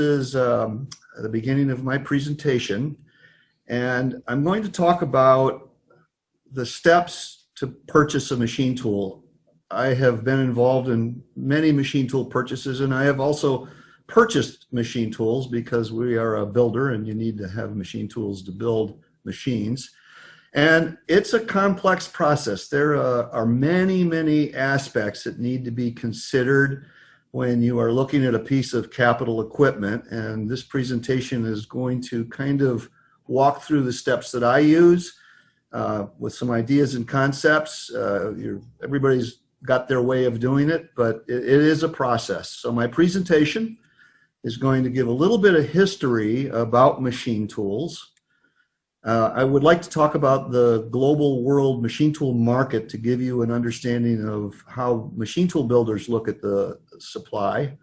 is the beginning of my presentation, and I'm going to talk about the steps to purchase a machine tool. I have been involved in many machine tool purchases, and I have also purchased machine tools because we are a builder and you need to have machine tools to build machines. And it's a complex process. There are many, many aspects that need to be considered when you are looking at a piece of capital equipment. And this presentation is going to kind of walk through the steps that I use with some ideas and concepts. Everybody's got their way of doing it, but it is a process. So my presentation is going to give a little bit of history about machine tools. I would like to talk about the global world machine tool market to give you an understanding of how machine tool builders look at the supply.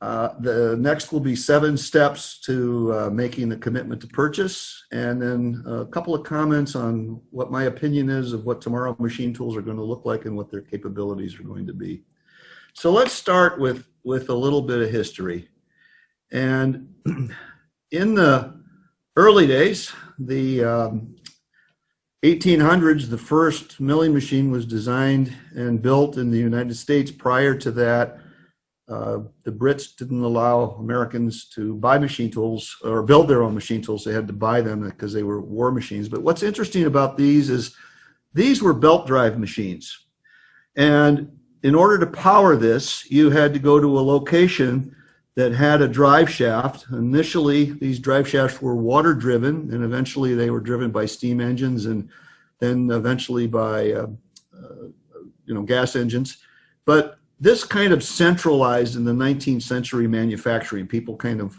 The next will be 7 steps to making a commitment to purchase, and then a couple of comments on what my opinion is of what tomorrow machine tools are going to look like and what their capabilities are going to be. So let's start with a little bit of history. And in the early days, the 1800s, the first milling machine was designed and built in the United States. Prior to that, the Brits didn't allow Americans to buy machine tools or build their own machine tools. They had to buy them because they were war machines. But what's interesting about these is these were belt drive machines. And in order to power this, you had to go to a location that had a drive shaft. Initially, these drive shafts were water driven, and eventually they were driven by steam engines, and then eventually by gas engines. But this kind of centralized in the 19th century manufacturing. People kind of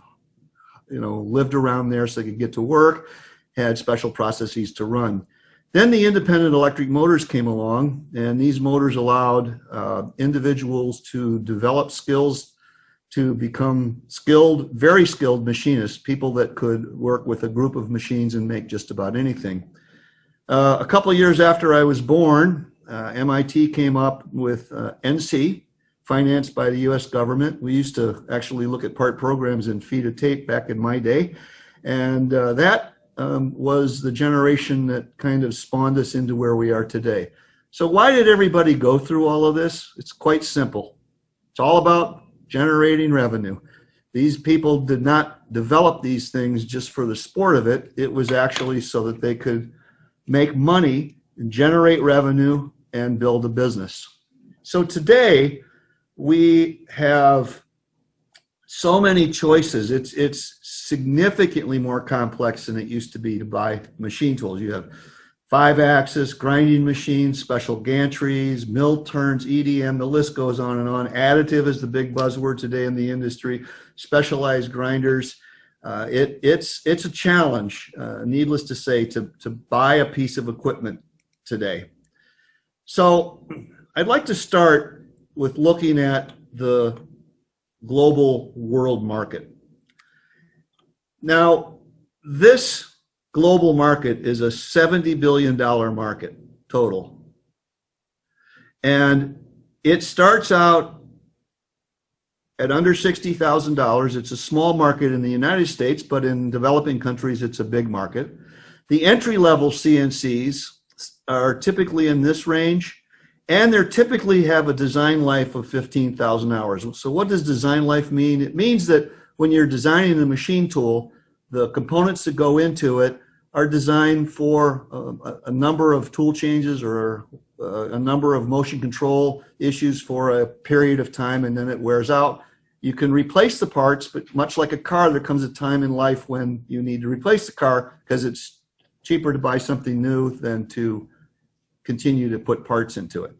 lived around there so they could get to work, had special processes to run. Then the independent electric motors came along, and these motors allowed individuals to develop skills to become skilled, very skilled machinists, people that could work with a group of machines and make just about anything. A couple of years after I was born, MIT came up with NC, financed by the US government. We used to actually look at part programs and feed a tape back in my day. And that was the generation that kind of spawned us into where we are today. So why did everybody go through all of this? It's quite simple. It's all about generating revenue. These people did not develop these things just for the sport of it. It was actually so that they could make money, generate revenue, and build a business. So today we have so many choices. It's significantly more complex than it used to be to buy machine tools. You have 5-axis grinding machines, special gantries, mill turns, EDM, the list goes on and on. Additive is the big buzzword today in the industry, specialized grinders. It's a challenge, needless to say, to buy a piece of equipment today. So I'd like to start with looking at the global world market. Now, this global market is a $70 billion market total. And it starts out at under $60,000. It's a small market in the United States, but in developing countries, it's a big market. The entry-level CNCs are typically in this range, and they typically have a design life of 15,000 hours. So what does design life mean? It means that when you're designing a machine tool, the components that go into it are designed for a number of tool changes or a number of motion control issues for a period of time, and then it wears out. You can replace the parts, but much like a car, there comes a time in life when you need to replace the car because it's cheaper to buy something new than to continue to put parts into it.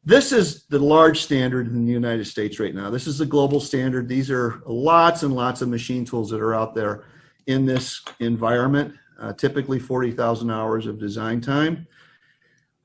This is the large standard in the United States right now. This is the global standard. These are lots and lots of machine tools that are out there in this environment, typically 40,000 hours of design time.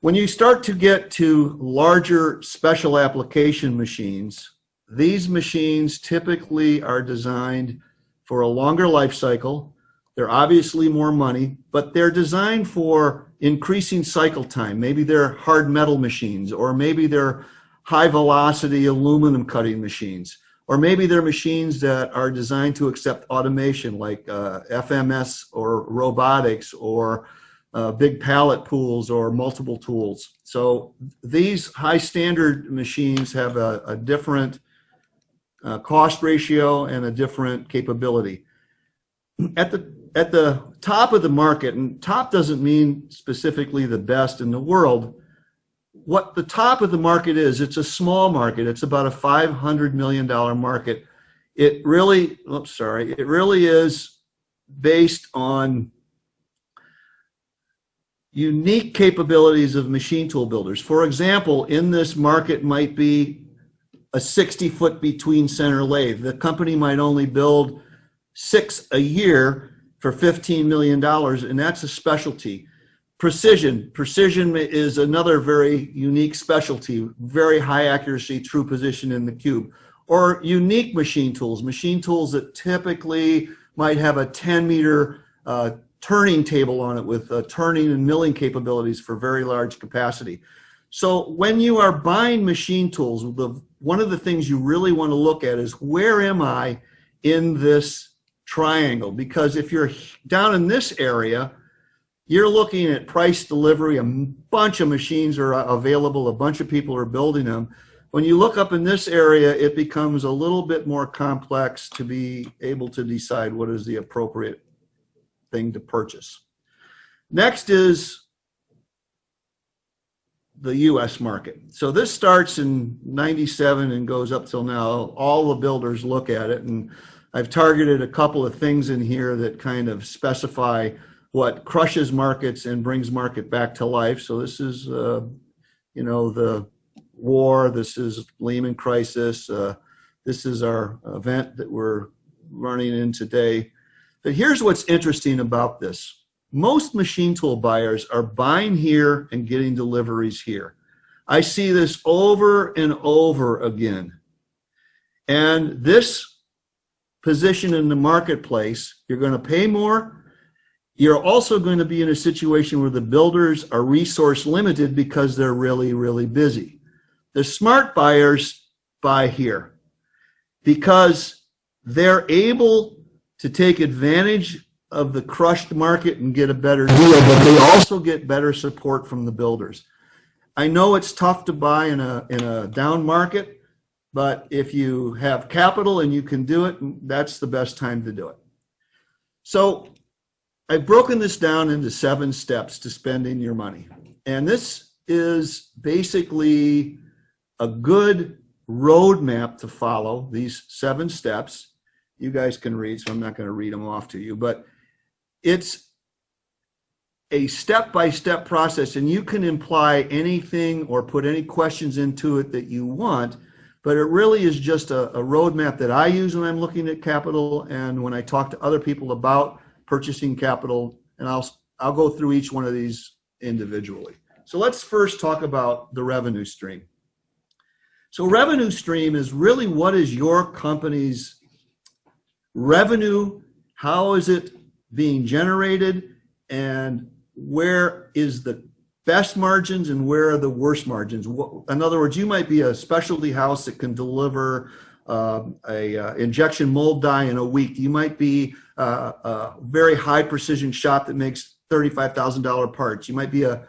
When you start to get to larger special application machines, these machines typically are designed for a longer life cycle. They're obviously more money, but they're designed for increasing cycle time. Maybe they're hard metal machines, or maybe they're high velocity aluminum cutting machines, Or maybe they're machines that are designed to accept automation, like FMS or robotics or big pallet pools or multiple tools. So these high standard machines have a different cost ratio and a different capability. At the top of the market, and top doesn't mean specifically the best in the world, what the top of the market is, it's a small market. It's about a $500 million market. It really, it really is based on unique capabilities of machine tool builders. For example, in this market might be a 60-foot between center lathe. The company might only build 6 a year for $15 million, and that's a specialty. Precision is another very unique specialty, very high accuracy, true position in the cube. Or unique machine tools that typically might have a 10-meter turning table on it with turning and milling capabilities for very large capacity. So when you are buying machine tools, one of the things you really want to look at is, where am I in this triangle? Because if you're down in this area, you're looking at price delivery. A bunch of machines are available. A bunch of people are building them. When you look up in this area, it becomes a little bit more complex to be able to decide what is the appropriate thing to purchase. Next is the U.S. market. So this starts in '97 and goes up till now. All the builders look at it, and I've targeted a couple of things in here that kind of specify what crushes markets and brings market back to life. So this is, the war. This is Lehman crisis. This is our event that we're running in today. But here's what's interesting about this. Most machine tool buyers are buying here and getting deliveries here. I see this over and over again. And this position in the marketplace, you're going to pay more. You're also going to be in a situation where the builders are resource limited because they're really, really busy. The smart buyers buy here because they're able to take advantage of the crushed market and get a better deal, but they also get better support from the builders. I know it's tough to buy in a down market, but if you have capital and you can do it, that's the best time to do it. So I've broken this down into 7 steps to spending your money. And this is basically a good roadmap to follow, these 7 steps. You guys can read, so I'm not going to read them off to you, but it's a step-by-step process, and you can imply anything or put any questions into it that you want, but it really is just a roadmap that I use when I'm looking at capital and when I talk to other people about purchasing capital, and I'll go through each one of these individually. So let's first talk about the revenue stream. So revenue stream is really, what is your company's revenue? How is it being generated? And where is the best margins and where are the worst margins? In other words, you might be a specialty house that can deliver a injection mold die in a week. You might be a very high precision shop that makes $35,000 parts. You might be a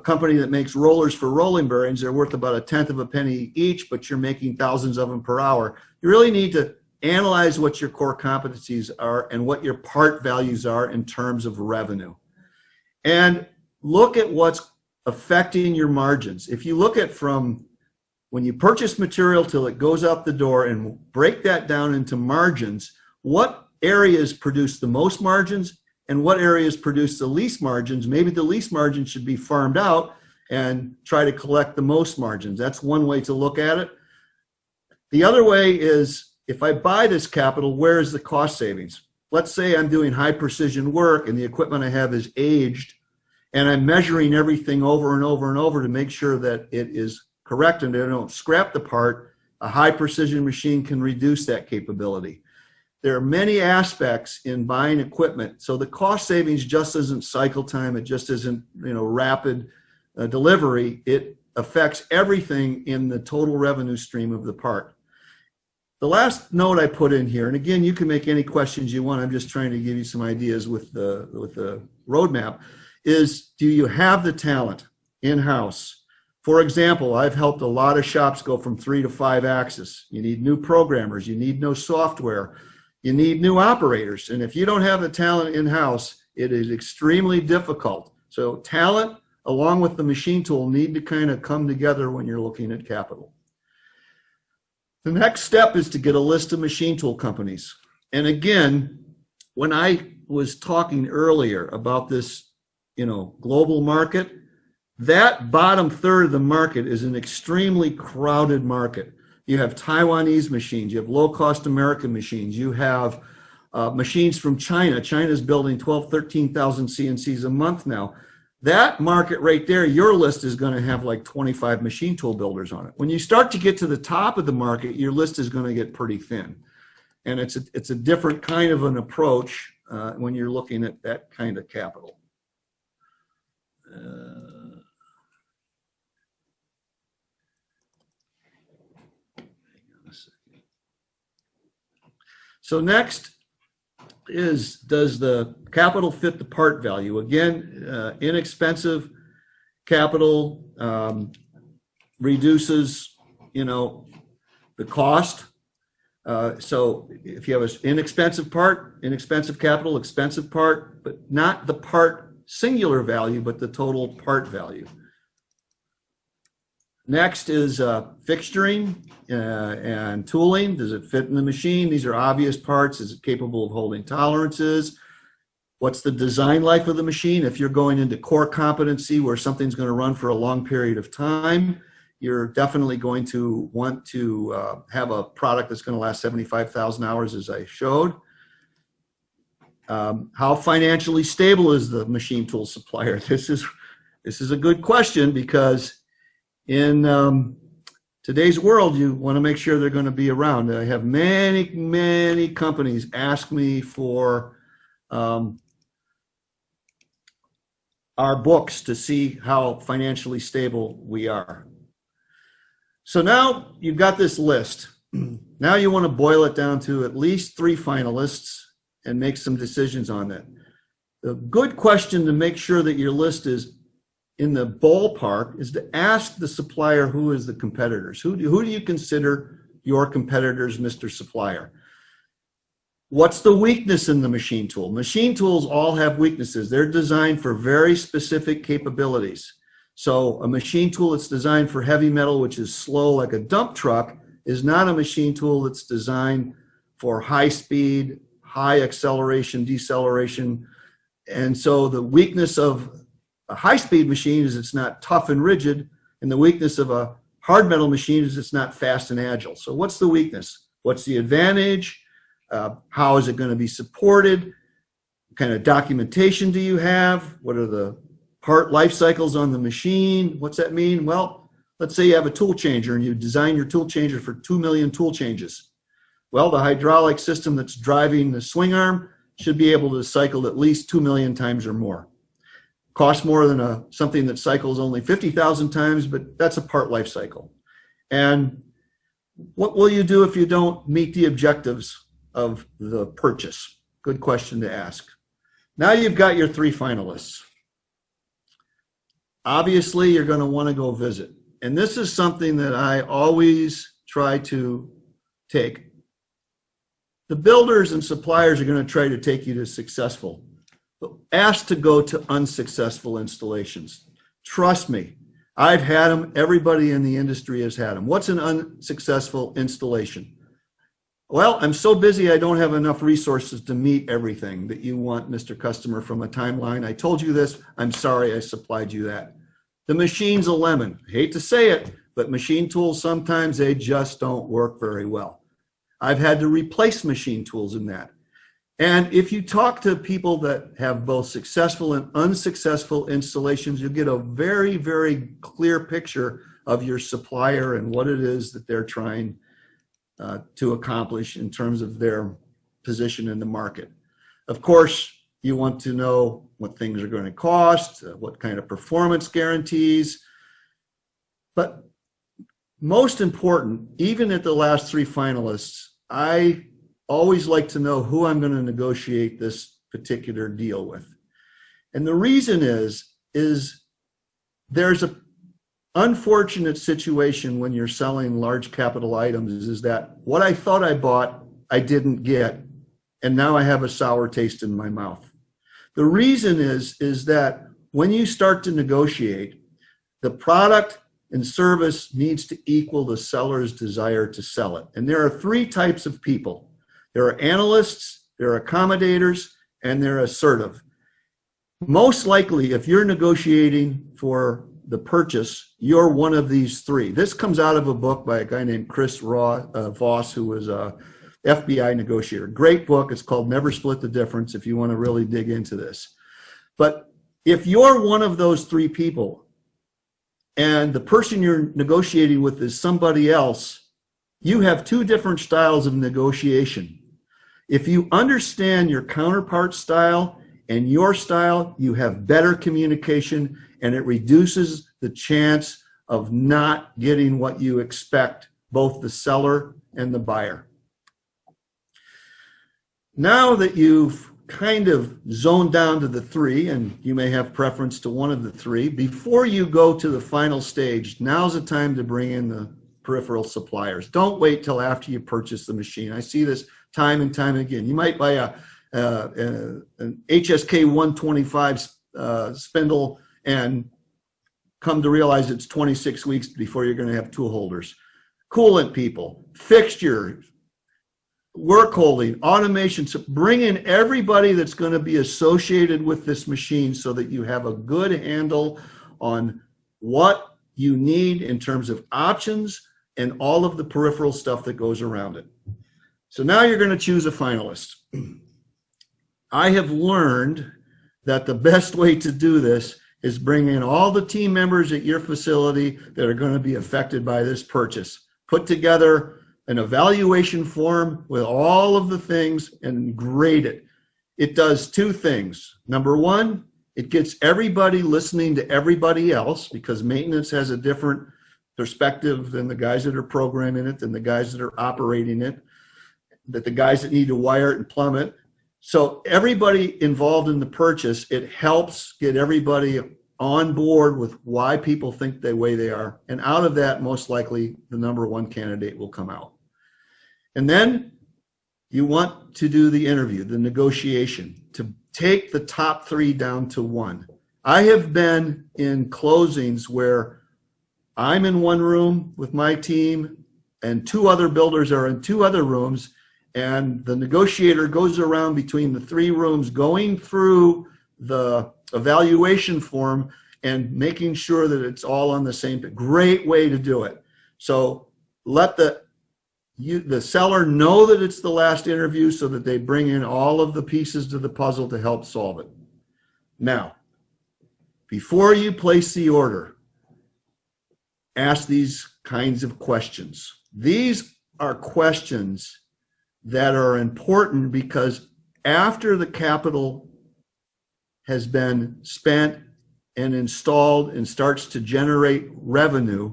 company that makes rollers for rolling bearings. They're worth about 1/10 of a penny each, but you're making thousands of them per hour. You really need to analyze what your core competencies are and what your part values are in terms of revenue. And look at what's affecting your margins. If you look at from when you purchase material till it goes out the door and break that down into margins, what areas produce the most margins and what areas produce the least margins? Maybe the least margins should be farmed out and try to collect the most margins. That's one way to look at it. The other way is, if I buy this capital, where is the cost savings? Let's say I'm doing high precision work and the equipment I have is aged, and I'm measuring everything over and over and over to make sure that it is correct and I don't scrap the part. A high precision machine can reduce that capability. There are many aspects in buying equipment. So the cost savings just isn't cycle time. It just isn't, rapid delivery. It affects everything in the total revenue stream of the part. The last note I put in here, and again, you can make any questions you want. I'm just trying to give you some ideas with the roadmap, is do you have the talent in-house? For example, I've helped a lot of shops go from 3 to 5 axis. You need new programmers, you need new software, you need new operators. And if you don't have the talent in-house, it is extremely difficult. So talent along with the machine tool need to kind of come together when you're looking at capital. The next step is to get a list of machine tool companies. And again, when I was talking earlier about this, global market, that bottom third of the market is an extremely crowded market. You have Taiwanese machines, you have low-cost American machines, you have machines from China. China's building 12, 13,000 CNCs a month now. That market right there, your list is going to have like 25 machine tool builders on it. When you start to get to the top of the market, your list is going to get pretty thin. And it's a different kind of an approach when you're looking at that kind of capital. So next is, does the capital fit the part value? Again, inexpensive capital reduces, the cost. So if you have an inexpensive part, inexpensive capital, expensive part, but not the part singular value, but the total part value. Next is fixturing and tooling. Does it fit in the machine? These are obvious parts. Is it capable of holding tolerances? What's the design life of the machine? If you're going into core competency where something's going to run for a long period of time, you're definitely going to want to have a product that's going to last 75,000 hours, as I showed. How financially stable is the machine tool supplier? This is a good question, because in today's world, you want to make sure they're going to be around. I have many companies ask me for our books to see how financially stable we are. So now you've got this list. Now you want to boil it down to at least 3 finalists and make some decisions on that. The good question to make sure that your list is in the ballpark is to ask the supplier, who is the competitors? Who do you consider your competitors, Mr. Supplier? What's the weakness in the machine tool? Machine tools all have weaknesses. They're designed for very specific capabilities. So a machine tool that's designed for heavy metal, which is slow like a dump truck, is not a machine tool that's designed for high speed, high acceleration, deceleration. And so the weakness of a high-speed machine is it's not tough and rigid, and the weakness of a hard metal machine is it's not fast and agile. So what's the weakness? What's the advantage? How is it going to be supported? What kind of documentation do you have? What are the part life cycles on the machine? What's that mean? Well, let's say you have a tool changer and you design your tool changer for 2 million tool changes. Well, the hydraulic system that's driving the swing arm should be able to cycle at least 2 million times or more. Costs more than something that cycles only 50,000 times, but that's a part life cycle. And what will you do if you don't meet the objectives of the purchase? Good question to ask. Now you've got your 3 finalists. Obviously, you're going to want to go visit. And this is something that I always try to take. The builders and suppliers are going to try to take you to successful. Ask to go to unsuccessful installations. Trust me, I've had them. Everybody in the industry has had them. What's an unsuccessful installation? Well, I'm so busy I don't have enough resources to meet everything that you want, Mr. Customer, from a timeline. I told you this. I'm sorry I supplied you that. The machine's a lemon. I hate to say it, but machine tools, sometimes they just don't work very well. I've had to replace machine tools in that. And if you talk to people that have both successful and unsuccessful installations, you'll get a very, very clear picture of your supplier and what it is that they're trying to accomplish in terms of their position in the market. Of course, you want to know what things are going to cost, what kind of performance guarantees. But most important, even at the last 3 finalists, I always like to know who I'm going to negotiate this particular deal with. And the reason is there's a unfortunate situation when you're selling large capital items is that what I thought I bought, I didn't get, and now I have a sour taste in my mouth. The reason is that when you start to negotiate, the product and service needs to equal the seller's desire to sell it. And there are three types of people. There are analysts, there are accommodators, and they're assertive. Most likely, if you're negotiating for the purchase, you're one of these three. This comes out of a book by a guy named Chris Voss, who was a FBI negotiator. Great book. It's called Never Split the Difference if you want to really dig into this. But if you're one of those three people and the person you're negotiating with is somebody else, you have two different styles of negotiation. If you understand your counterpart style and your style, you have better communication, and it reduces the chance of not getting what you expect, both the seller and the buyer. Now that you've kind of zoned down to the three, and you may have preference to one of the three, before you go to the final stage, now's the time to bring in the peripheral suppliers. Don't wait till after you purchase the machine. I see this time and time again. You might buy an HSK 125 spindle and come to realize it's 26 weeks before you're going to have tool holders. Coolant people, fixtures, work holding, automation. So bring in everybody that's going to be associated with this machine so that you have a good handle on what you need in terms of options and all of the peripheral stuff that goes around it. So now you're going to choose a finalist. I have learned that the best way to do this is bring in all the team members at your facility that are going to be affected by this purchase. Put together an evaluation form with all of the things and grade it. It does two things. Number one, it gets everybody listening to everybody else, because maintenance has a different perspective than the guys that are programming it, than the guys that are operating it, that the guys that need to wire it and plumb it. So everybody involved in the purchase, it helps get everybody on board with why people think the way they are. And out of that, most likely, the number one candidate will come out. And then you want to do the interview, the negotiation, to take the top three down to one. I have been in closings where I'm in one room with my team and two other builders are in two other rooms, and the negotiator goes around between the three rooms going through the evaluation form and making sure that it's all on the same page. Great way to do it. So let the seller know that it's the last interview so that they bring in all of the pieces to the puzzle to help solve it. Now, before you place the order, ask these kinds of questions. These are questions that are important because after the capital has been spent and installed and starts to generate revenue,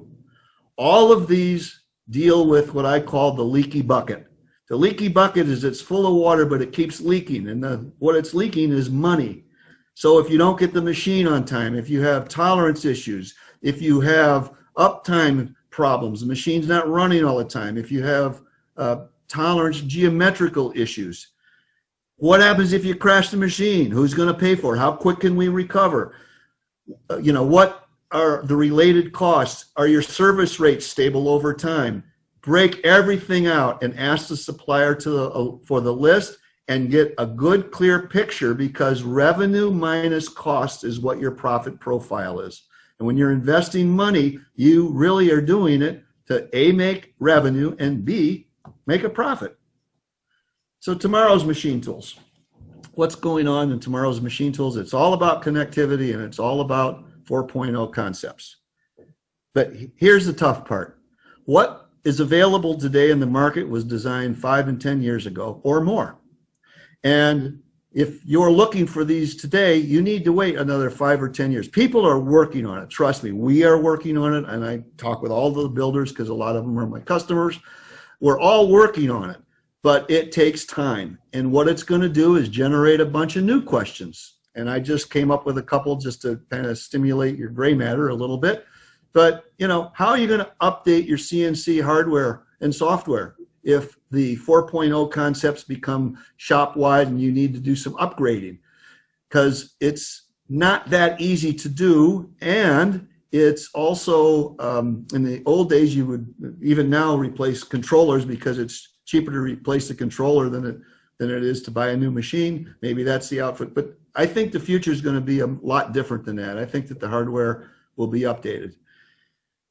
all of these deal with what I call the leaky bucket. The leaky bucket is it's full of water, but it keeps leaking, and what it's leaking is money. So if you don't get the machine on time, if you have tolerance issues, if you have uptime problems, the machine's not running all the time, if you have tolerance geometrical issues, what happens if you crash the machine? Who's going to pay for it? How quick can we recover? What are the related costs? Are your service rates stable over time? Break everything out and ask the supplier for the list and get a good, clear picture, because revenue minus cost is what your profit profile is. And when you're investing money, you really are doing it to A, make revenue, and B, make a profit. So tomorrow's machine tools. What's going on in tomorrow's machine tools? It's all about connectivity and it's all about 4.0 concepts. But here's the tough part. What is available today in the market was designed 5 and 10 years ago or more. And if you're looking for these today, you need to wait another 5 or 10 years. People are working on it. Trust me, we are working on it. And I talk with all the builders because a lot of them are my customers. We're all working on it. but it takes time. And what it's going to do is generate a bunch of new questions. And I just came up with a couple just to kind of stimulate your gray matter a little bit. But, you know, how are you going to update your CNC hardware and software if the 4.0 concepts become shop-wide and you need to do some upgrading? Because it's not that easy to do, and it's also, in the old days, you would even now replace controllers because it's cheaper to replace the controller than it is to buy a new machine. Maybe that's the outfit, but I think the future is going to be a lot different than that. I think that the hardware will be updated.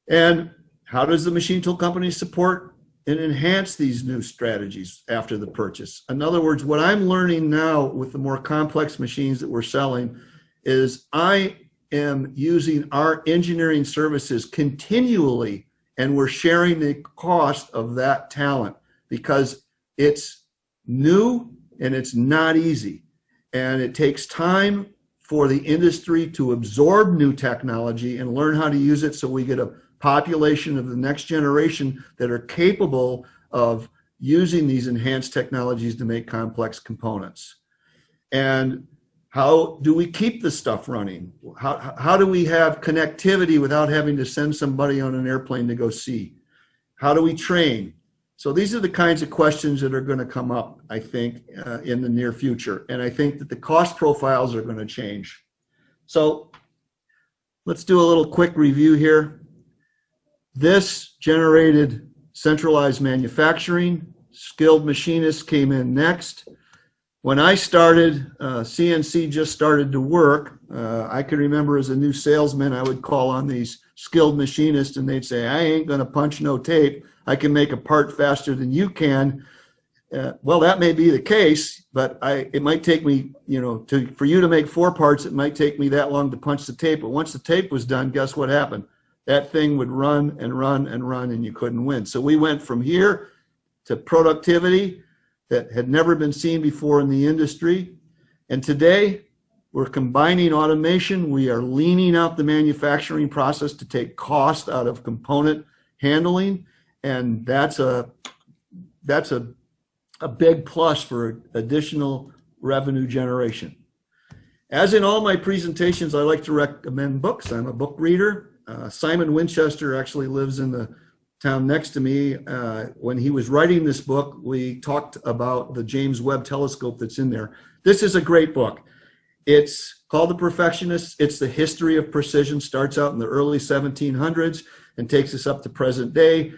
And how does the machine tool company support and enhance these new strategies after the purchase? In other words, what I'm learning now with the more complex machines that we're selling is I am using our engineering services continually, and we're sharing the cost of that talent because it's new and it's not easy. And it takes time for the industry to absorb new technology and learn how to use it so we get a population of the next generation that are capable of using these enhanced technologies to make complex components. And how do we keep this stuff running? How do we have connectivity without having to send somebody on an airplane to go see? How do we train? So these are the kinds of questions that are going to come up, I think, in the near future. And I think that the cost profiles are going to change. So let's do a little quick review here. This generated centralized manufacturing. Skilled machinists came in next. When I started, CNC just started to work. I can remember as a new salesman, I would call on these skilled machinists and they'd say, I ain't gonna punch no tape. I can make a part faster than you can. Well, that may be the case, but it might take me, for you to make 4 parts, it might take me that long to punch the tape. But once the tape was done, guess what happened? That thing would run and run and run and you couldn't win. So we went from here to productivity that had never been seen before in the industry. And today, we're combining automation. We are leaning out the manufacturing process to take cost out of component handling. And that's a big plus for additional revenue generation. As in all my presentations, I like to recommend books. I'm a book reader. Simon Winchester actually lives in the town next to me. When he was writing this book, we talked about the James Webb telescope that's in there. This is a great book. It's called The Perfectionist. It's the history of precision, starts out in the early 1700s and takes us up to present day.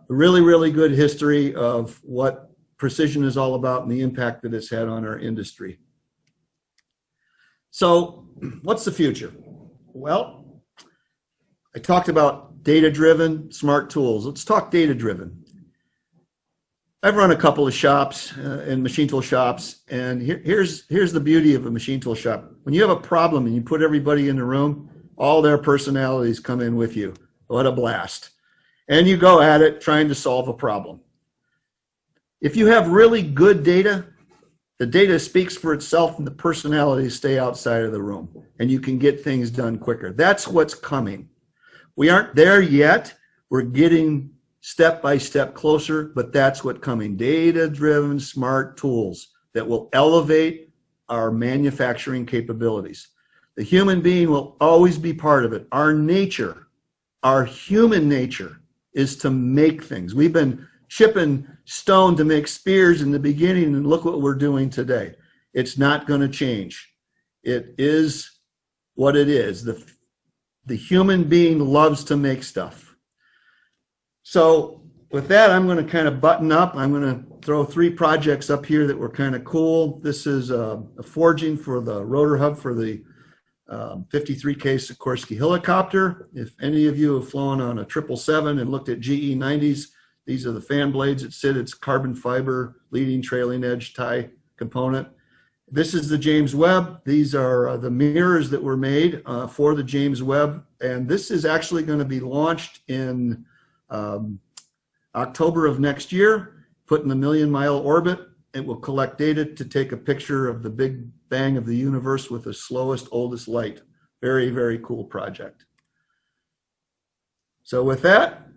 Really, really good history of what precision is all about and the impact that it's had on our industry. So what's the future? Well, I talked about data-driven, smart tools. Let's talk data-driven. I've run a couple of shops and machine tool shops, and here's the beauty of a machine tool shop. When you have a problem and you put everybody in the room, all their personalities come in with you. What a blast. And you go at it trying to solve a problem. If you have really good data, the data speaks for itself and the personalities stay outside of the room and you can get things done quicker. That's what's coming. We aren't there yet. We're getting step by step closer, but that's what's coming. Data-driven smart tools that will elevate our manufacturing capabilities. The human being will always be part of it. Our nature, our human nature is to make things. We've been chipping stone to make spears in the beginning, and look what we're doing today. It's not going to change. It is what it is. The human being loves to make stuff. So with that, I'm going to kind of button up. I'm going to throw 3 projects up here that were kind of cool. This is a forging for the rotor hub for the 53K Sikorsky helicopter. If any of you have flown on a 777 and looked at GE90s, these are the fan blades that sit. It's carbon fiber, leading, trailing edge tie component. This is the James Webb. These are the mirrors that were made for the James Webb. And this is actually going to be launched in October of next year, put in a 1,000,000-mile orbit. It will collect data to take a picture of the Big Bang of the universe with the slowest, oldest light. Very, very cool project. So with that,